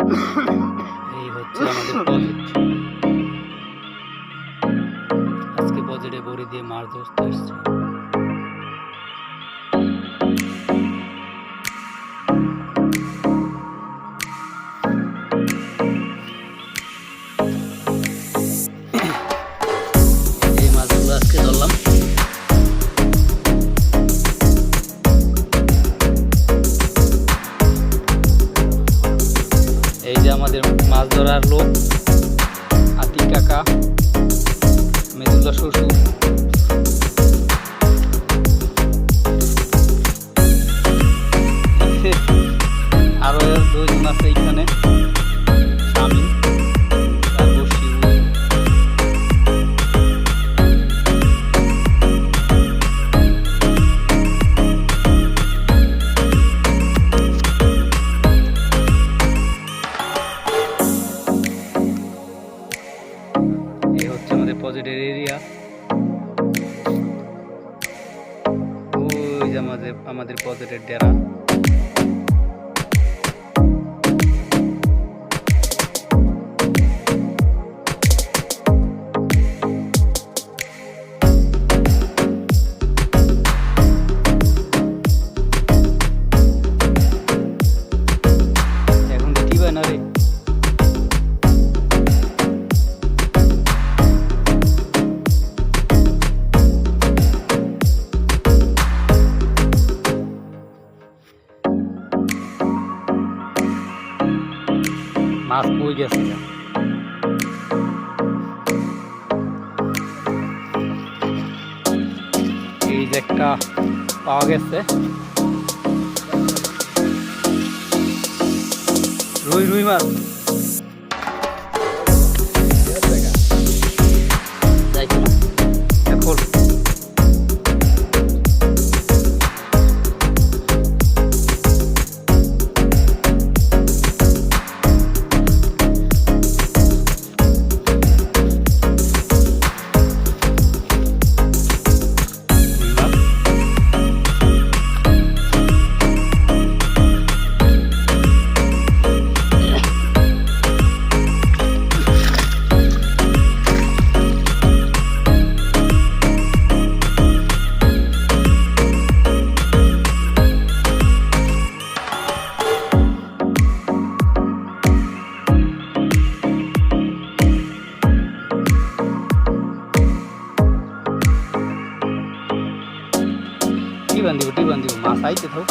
এই হচ্ছে আমাদের প্রজেক্ট। আজকে প্রজেক্টে বড়ি দিয়ে মাছ ধরতে এসছে। এই মাছগুলো আজকে ধরলাম। এই যে আমাদের মাছ ধরার লোক, আতিক কাকা, মেদুল্লাহ শ্বশুর, আরো দুজন আছে এইখানে, স্বামী আর বসি। এই হচ্ছে আমাদের প্রজেক্টের এরিয়া। ওই যে আমাদের প্রজেক্টের ডেরা। এখন টিবা না রে, মাছ কই গেছে। এই যে একটা পাওয়া গেছে, রুই মাছ। এখন টি বান্ধিব মাছ আইতে থাক।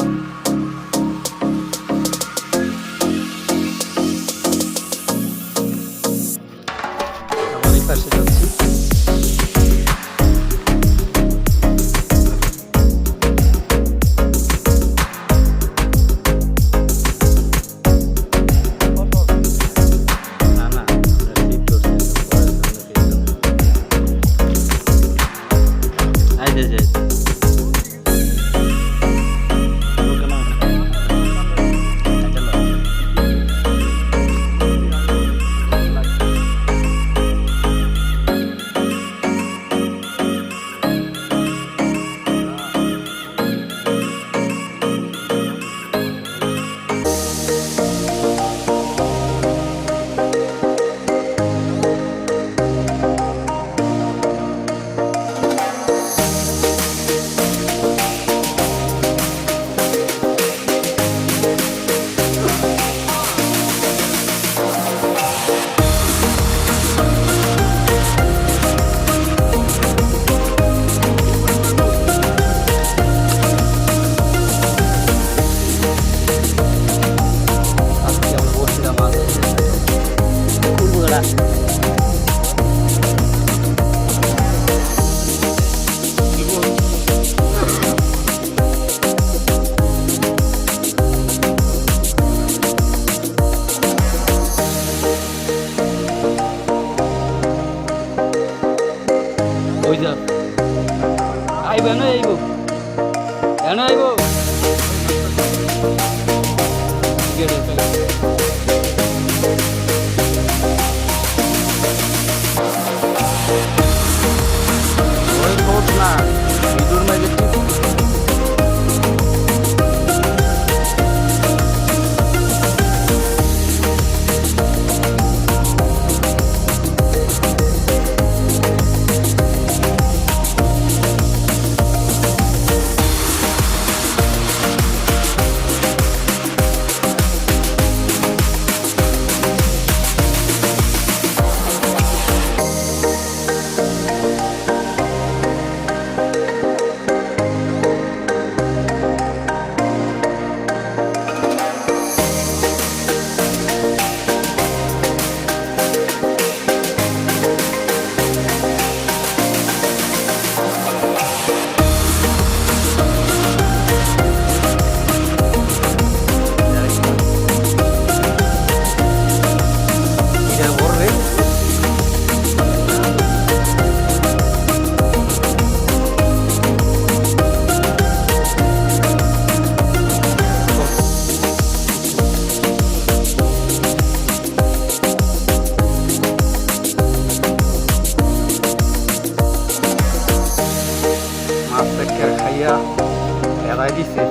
আমার এই পাশে যাচ্ছি। ওই যা আইব এনে আইব ওই কোট না ইঁদুর মাঝে দিয়া হেরাই দিছে